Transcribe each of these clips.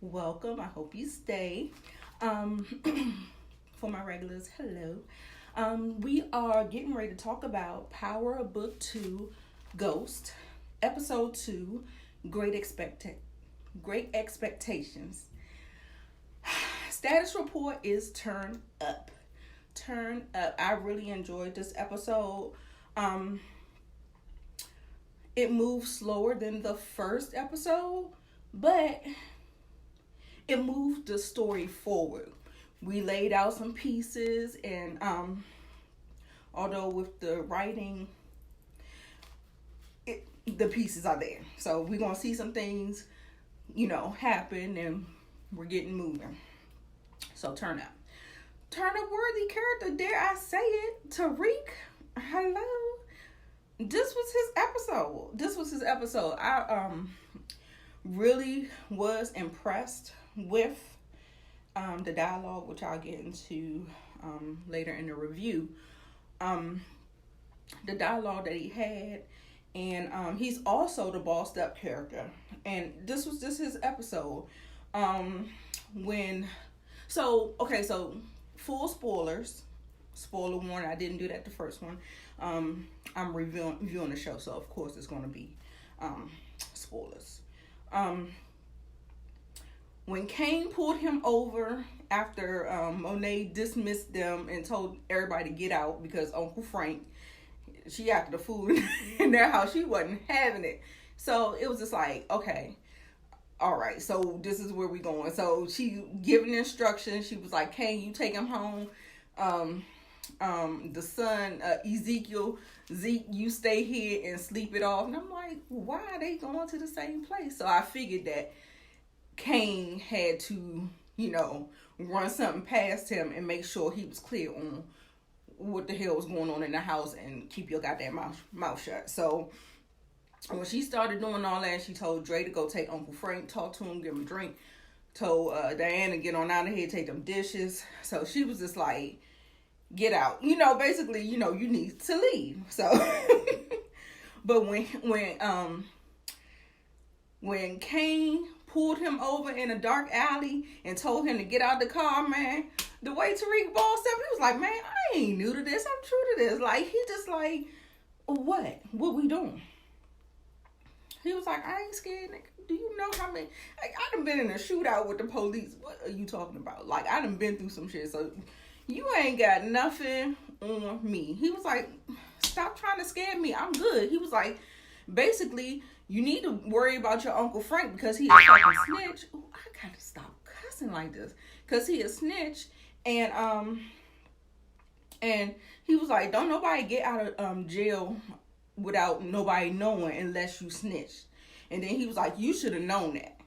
Welcome. I hope you stay. For my regulars, hello. We are getting ready to talk about Power of Book 2, Ghost, Episode 2, Great Expectations. Status report is turn up. Turn up. I really enjoyed this episode. It moved slower than the first episode, but it moved the story forward. We laid out some pieces, and although with the writing, the pieces are there. So we're going to see some things, happen, and we're getting moving. So turn up. Turn up worthy character, dare I say it, Tariq. Hello. This was his episode. I really was impressed with the dialogue, which I'll get into later in the review. The dialogue that he had, and he's also the bossed up character. And this was just his episode. So full spoilers. Spoiler warning, I didn't do that the first one. I'm reviewing the show, so of course it's going to be spoilers. When Kane pulled him over after Monet dismissed them and told everybody to get out because Uncle Frank, she after the food in their house, she wasn't having it. So it was just like, okay, all right, so this is where we going. So she giving instructions. She was like, Kane, you take him home. The son, Zeke, you stay here and sleep it off. And I'm like, why are they going to the same place? So I figured that Kane had to, run something past him and make sure he was clear on what the hell was going on in the house and keep your goddamn mouth shut. So when she started doing all that, she told Dre to go take Uncle Frank, talk to him, give him a drink. Told Diana to get on out of here, take them dishes. So she was just like, get out. Basically, you need to leave. So, but when Kane pulled him over in a dark alley and told him to get out the car, man, the way Tariq bossed up, he was like, man, I ain't new to this. I'm true to this. Like, he just like, what? What we doing? He was like, I ain't scared, nigga. Do you know how many? Like, I done been in a shootout with the police. What are you talking about? Like, I done been through some shit. So, you ain't got nothing on me. He was like, stop trying to scare me. I'm good. He was like, basically, you need to worry about your Uncle Frank because he is fucking snitch. Ooh, I gotta stop cussing like this. Because he is snitch. And he was like, don't nobody get out of jail without nobody knowing unless you snitch. And then he was like, you should have known that.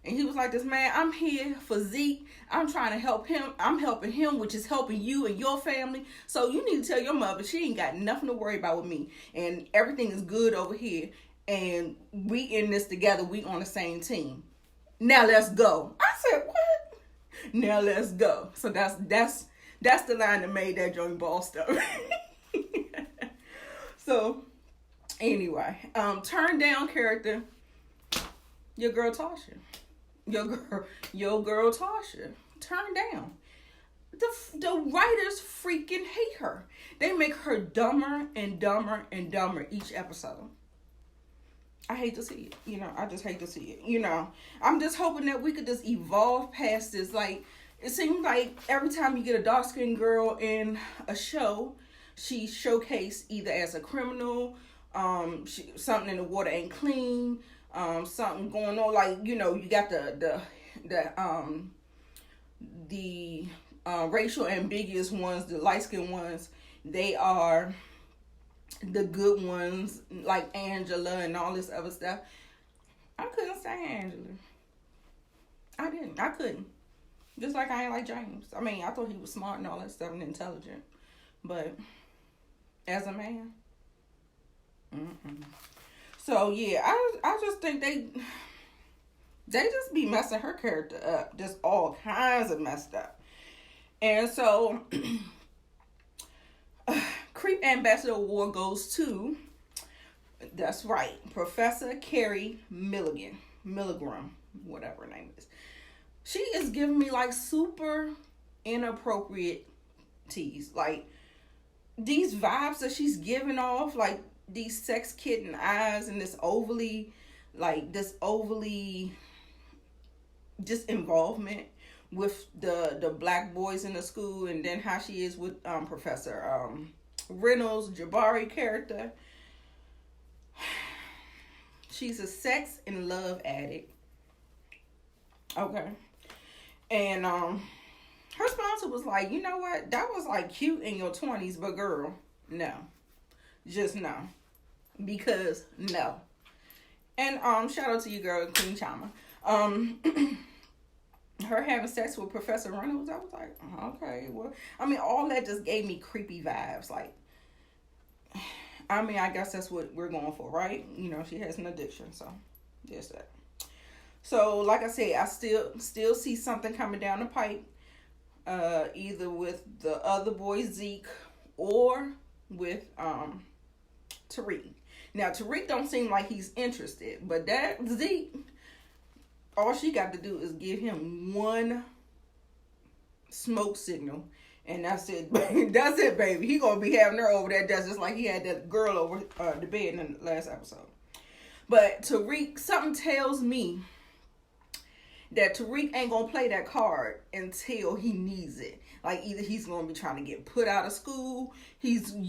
And he was like, this man, I'm here for Zeke. I'm trying to help him. I'm helping him, which is helping you and your family. So you need to tell your mother she ain't got nothing to worry about with me. And everything is good over here. And we in this together. We on the same team. Now let's go. I said, what? Now let's go. So that's the line that made that joint bossed up. So anyway, turn down character, your girl Tasha. Your girl Tasha, turn down. The writers freaking hate her. They make her dumber and dumber and dumber each episode. I hate to see it. I just hate to see it. I'm just hoping that we could just evolve past this. Like, it seems like every time you get a dark-skinned girl in a show, she's showcased either as a criminal, something in the water ain't clean, something going on, like, you got the racial ambiguous ones, the light-skinned ones, they are the good ones, like Angela and all this other stuff. I couldn't stand Angela. I couldn't. Just like I ain't like James. I mean, I thought he was smart and all that stuff and intelligent. But as a man, So yeah, I just think they just be messing her character up, just all kinds of messed up. And so Creep Ambassador Award goes to, that's right, Professor Carrie Milligram, whatever her name is. she is giving me like super inappropriate tease. Like these vibes that she's giving off, like these sex kitten eyes and this overly just involvement with the black boys in the school, and then how she is with Professor Reynolds, Jabari character. She's a sex and love addict. Okay. And her sponsor was like, you know what? That was like cute in your 20s, but girl, no. Just no. Because no. And shout out to you, girl, Queen Chama. Her having sex with Professor Reynolds, I was like, okay, well, I mean, all that just gave me creepy vibes. Like, I mean, I guess that's what we're going for, right? You know, she has an addiction, so there's that. So, like I said, I still see something coming down the pipe, either with the other boy Zeke or with Tariq. Now, Tariq don't seem like he's interested, but that Zeke, all she got to do is give him one smoke signal, and that's it. That's it, baby. He gonna be having her over there just like he had that girl over the bed in the last episode. But Tariq, something tells me that Tariq ain't gonna play that card until he needs it. Like either he's gonna be trying to get put out of school, he's gonna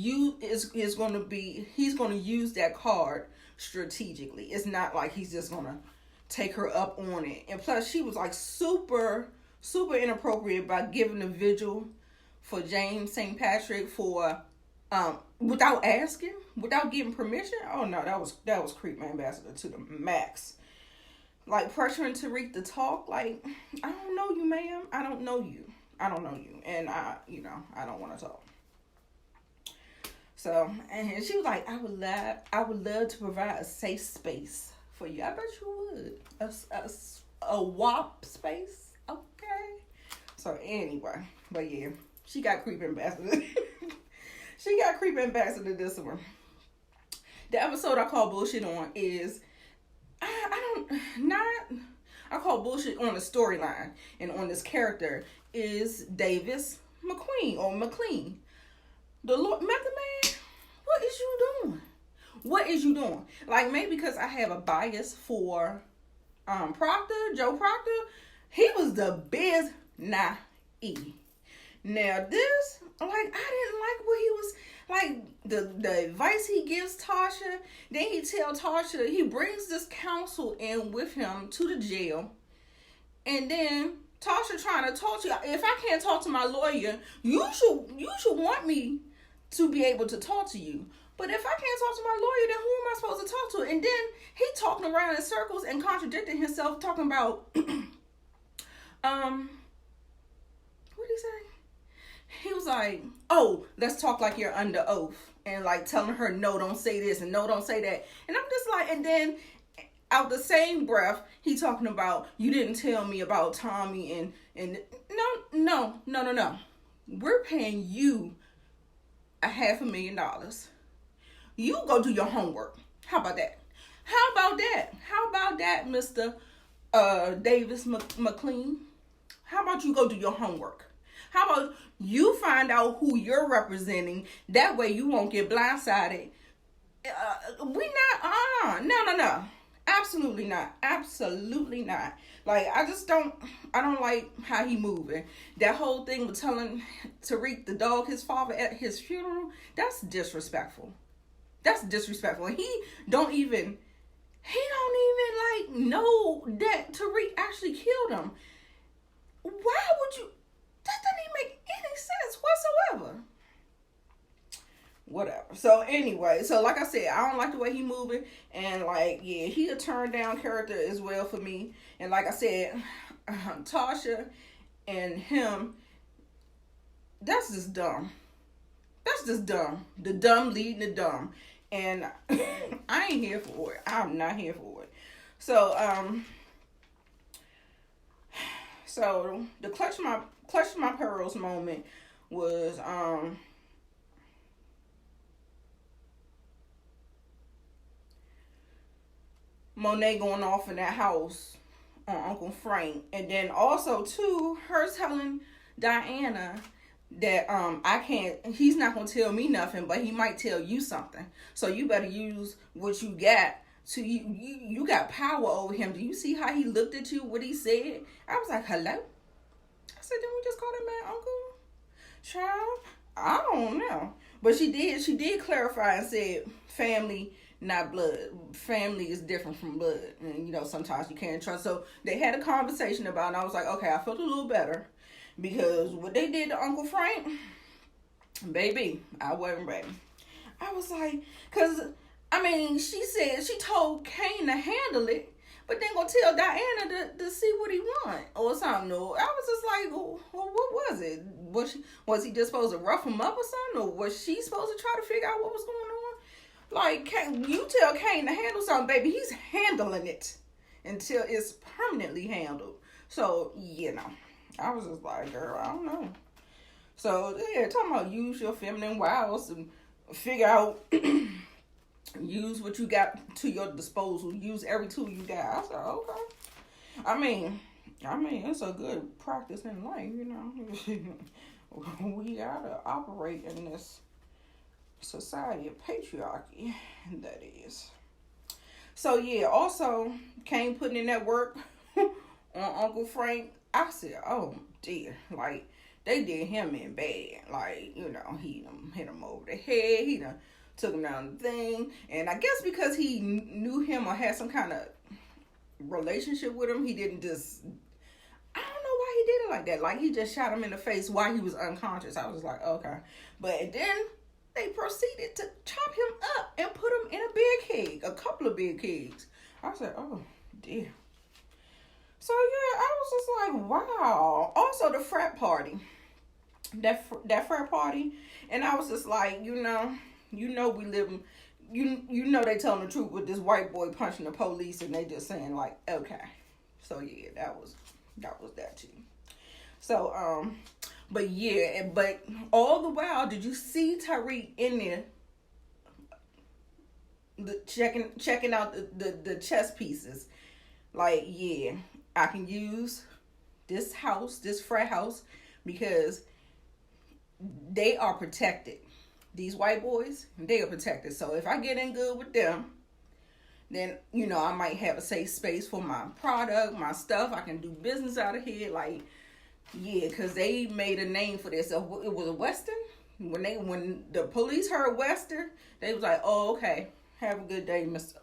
use that card strategically. It's not like he's just gonna take her up on it. And plus, she was like super inappropriate by giving the vigil for James St. Patrick for without asking, without getting permission. Oh no, that was creep ambassador to the max. Like pressuring Tariq to talk. Like, I don't know you, ma'am. I don't know you, and I don't want to talk. So, and she was like, I would love to provide a safe space for you. I bet you would. A WAP space. Okay. So anyway, but yeah, she got creep ambassador. She got creep ambassador this one. The episode I call bullshit on is I call bullshit on the storyline and on this character is Davis McQueen or McLean. The Lord Method Man, what is you doing? What is you doing? Like, maybe because I have a bias for Joe Proctor, he was the biz nah-e. Now this, like, I didn't like what he was, like, the advice he gives Tasha. Then he tell Tasha, he brings this counsel in with him to the jail. And then Tasha trying to talk to you. If I can't talk to my lawyer, you should want me to be able to talk to you. But if I can't talk to my lawyer, then who am I supposed to talk to? And then he talking around in circles and contradicting himself, talking about what did he say? He was like, oh, let's talk like you're under oath. And like telling her, no, don't say this and no, don't say that. And I'm just like, and then out the same breath, he talking about, you didn't tell me about Tommy and no. We're paying you $500,000. You go do your homework. How about that? How about that, Mr. Davis McLean? How about you go do your homework? How about you find out who you're representing? That way you won't get blindsided. No. Absolutely not. Like, I don't like how he moving. That whole thing with telling Tariq the dog his father at his funeral, that's disrespectful. And he don't even like know that Tariq actually killed him. Why would you? That doesn't even make any sense whatsoever. Whatever. So anyway, so like I said, I don't like the way he moving, and like, yeah, he a turned down character as well for me. And like I said, Tasha and him, that's just dumb. The dumb leading the dumb, and I ain't here for it. I'm not here for it. So so the clutch my pearls moment was Monet going off in that house on Uncle Frank, and then also too her telling Diana that I can't. He's not gonna tell me nothing, but he might tell you something. So you better use what you got. So you got power over him. Do you see how he looked at you? What he said? I was like, hello. I said, didn't we just call that man Uncle? Child, I don't know. But she did clarify and said family, not blood. Family is different from blood. And, you know, sometimes you can't trust. So they had a conversation about it, and I was like, okay, I felt a little better. Because what they did to Uncle Frank, baby, I wasn't ready. I was like, because, I mean, she said, she told Kane to handle it. But then gonna tell Diana to see what he want or something. No, I was just like, well, what was it? Was he just supposed to rough him up or something? Or was she supposed to try to figure out what was going on? Like, you tell Kane to handle something, baby. He's handling it until it's permanently handled. So, you know, I was just like, girl, I don't know. So, yeah, talking about use your feminine wiles and figure out... Use what you got to your disposal. Use every tool you got. I said, okay. I mean, it's a good practice in life, you know. We gotta operate in this society of patriarchy, that is. So yeah, also Kane putting in that work on Uncle Frank. I said, oh dear, like they did him in bad. Like, you know, he hit him over the head. He done took him down the thing, and I guess because he knew him or had some kind of relationship with him, he didn't just, I don't know why he did it like that. Like, he just shot him in the face while he was unconscious. I was like, okay. But then they proceeded to chop him up and put him in a beer keg, a couple of beer kegs. I said, oh dear. So yeah, I was just like, wow. Also the frat party, that frat party, and I was just like, you know we live in, you know they telling the truth with this white boy punching the police, and they just saying like, okay. So yeah, that was that too. So but yeah, but all the while, did you see Tariq in there checking out the chess pieces? Like, yeah, I can use this frat house, because they are protected. These white boys, they are protected. So if I get in good with them, then, you know, I might have a safe space for my product, my stuff. I can do business out of here. Like, yeah, because they made a name for this. So it was a Western. When the police heard Western, they was like, oh, okay, have a good day, mister.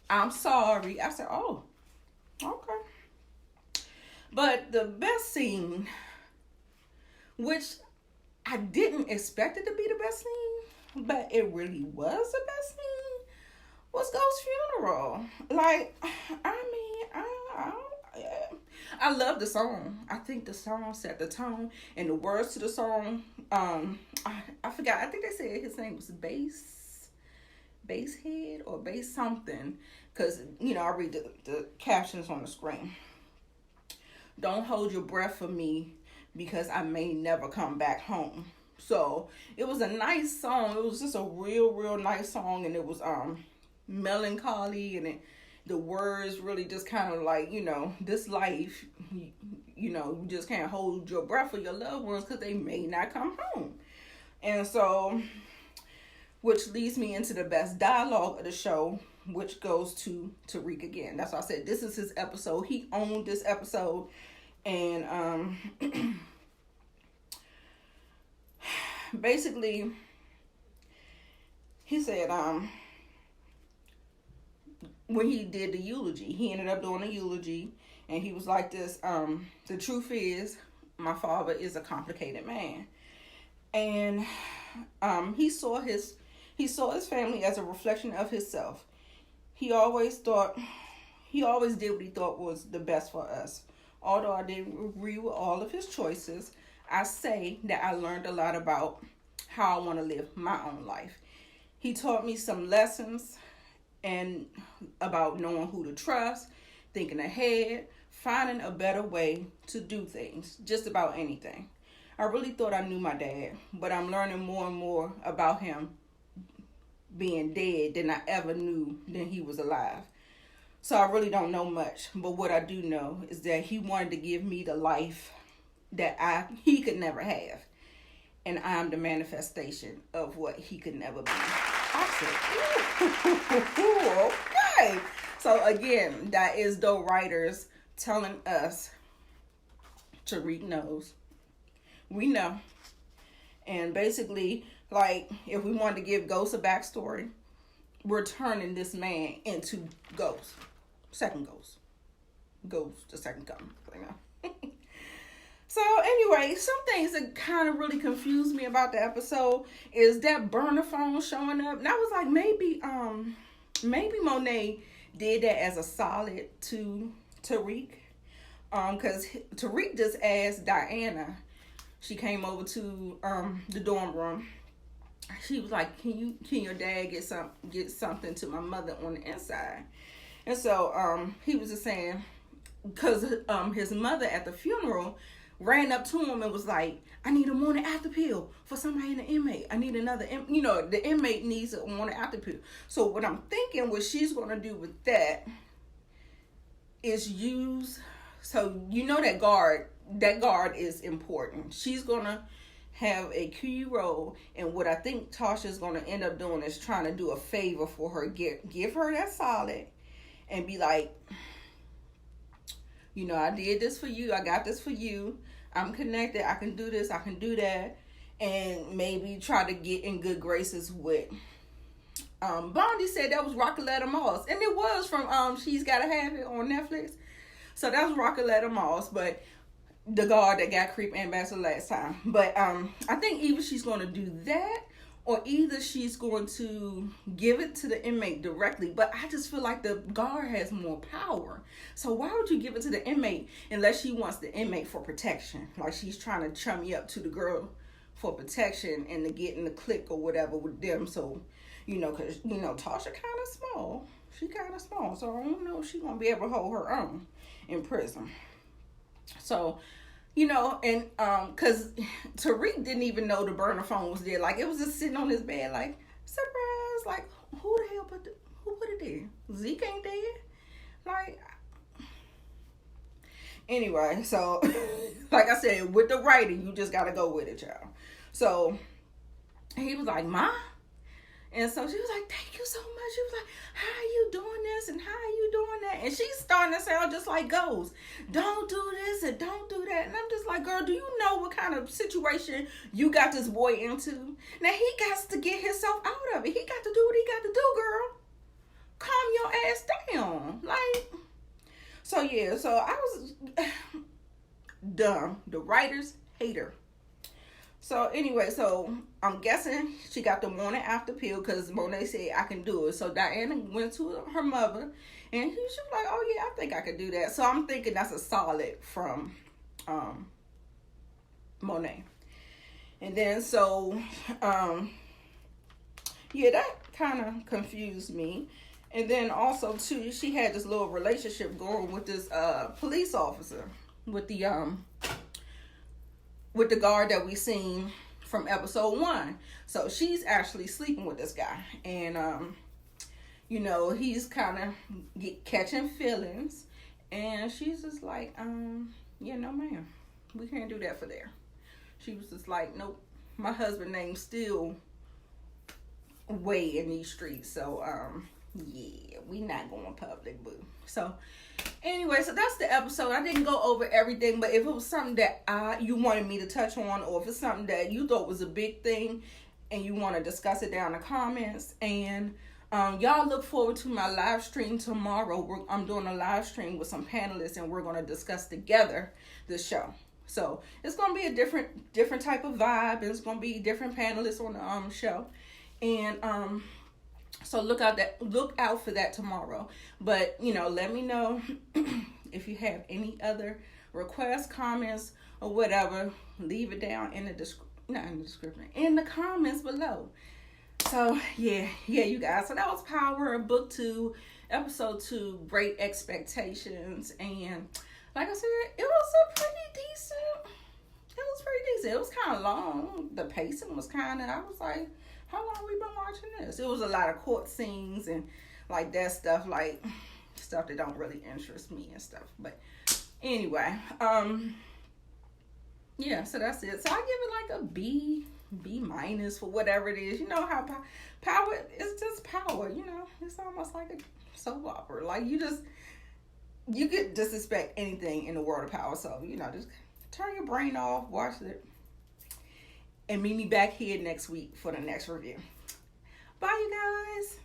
I'm sorry. I said, oh, okay. But the best scene, which I didn't expect it to be the best scene, but it really was the best scene, was Ghost's funeral. Like, I love the song. I think the song set the tone, and the words to the song, I forgot. I think they said his name was Basshead or Bass something, because, you know, I read the captions on the screen. Don't hold your breath for me, because I may never come back home. So it was a nice song. It was just a real nice song, and it was melancholy, and the words really just kind of like, you know, this life, you know, you just can't hold your breath for your loved ones because they may not come home. And so, which leads me into the best dialogue of the show, which goes to Tariq again. That's why I said this is his episode. He owned this episode. And basically, he said when he did the eulogy, he ended up doing a eulogy, and he was like this, the truth is, my father is a complicated man. And he saw his family as a reflection of himself. He always did what he thought was the best for us. Although I didn't agree with all of his choices, I say that I learned a lot about how I want to live my own life. He taught me some lessons and about knowing who to trust, thinking ahead, finding a better way to do things, just about anything. I really thought I knew my dad, but I'm learning more and more about him being dead than I ever knew that he was alive. So I really don't know much, but what I do know is that he wanted to give me the life that he could never have, and I'm the manifestation of what he could never be. I said, okay. So again, that is the writers telling us, Tariq knows, we know, and basically, like, if we wanted to give Ghost a backstory, we're turning this man into Ghost. Second Ghost, the second coming. You know? So anyway, some things that kind of really confused me about the episode is that burner phone showing up. And I was like, maybe Monet did that as a solid to Tariq. Because Tariq just asked Diana. She came over to the dorm room. She was like, can your dad get something to my mother on the inside? And so he was just saying, because his mother at the funeral ran up to him and was like, I need a morning after pill for somebody in the inmate. I need another, the inmate needs a morning after pill. So what I'm thinking, what she's going to do with that is use, so that guard is important. She's going to have a key role, and what I think Tasha's going to end up doing is trying to do a favor for her, give her that solid, and be like, I did this for you, I got this for you, I'm connected, I can do this, I can do that, and maybe try to get in good graces with Bondi said that was Rockaletta Moss, and it was from She's Gotta Have It on Netflix. So that was Rockaletta Moss, but the guard that got Creep Ambassador last time. But I think either she's going to do that, or either she's going to give it to the inmate directly. But I just feel like the guard has more power. So why would you give it to the inmate unless she wants the inmate for protection? Like she's trying to chummy up to the girl for protection and to get in the clique or whatever with them. So, because, Tasha kind of small. She kind of small. So I don't know if she's going to be able to hold her own in prison. So, and because Tariq didn't even know the burner phone was there. Like, it was just sitting on his bed, like, surprise. Like, who the hell put it there? Zeke ain't dead. Like, anyway, so, like I said, with the writing, you just got to go with it, y'all. So, he was like, Ma? And so she was like, thank you so much. She was like, how are you doing this and how are you doing that? And she's starting to sound just like Ghost. Don't do this and don't do that. And I'm just like, girl, do you know what kind of situation you got this boy into? Now, he got to get himself out of it. He got to do what he got to do, girl. Calm your ass down. Like, so yeah, so I was dumb. The writers hate her. So anyway, so I'm guessing she got the morning after pill because Monet said I can do it. So Diana went to her mother and she was like, oh yeah, I think I could do that. So I'm thinking that's a solid from Monet. And then so yeah, that kind of confused me. And then also too, she had this little relationship going with this police officer with the guard that we seen from episode 1. So she's actually sleeping with this guy. And, he's kind of catching feelings. And she's just like, yeah, no, ma'am. We can't do that for there. She was just like, nope. My husband's name's still way in these streets. So, yeah, we not going public, boo. So, anyway, so that's the episode. I didn't go over everything, but if it was something that you wanted me to touch on, or if it's something that you thought was a big thing and you want to discuss it down in the comments, and y'all look forward to my live stream tomorrow. I'm doing a live stream with some panelists, and we're going to discuss together the show. So it's going to be a different type of vibe, and it's going to be different panelists on the show, and so look out for that tomorrow. But, let me know if you have any other requests, comments, or whatever. Leave it down in the description, in the comments below. So, yeah, you guys. So that was Power, Book 2, Episode 2, Great Expectations. And like I said, it was pretty decent. It was kind of long. The pacing was I was like, how long we been watching this? It was a lot of court scenes and like that stuff. Like, stuff that don't really interest me and stuff. But anyway, yeah, so that's it. So I give it like a B minus for whatever it is. You know how power is just power. You know, it's almost like a soap opera. Like you could just expect anything in the world of power. So you know, just turn your brain off, watch it, and meet me back here next week for the next review. Bye, you guys.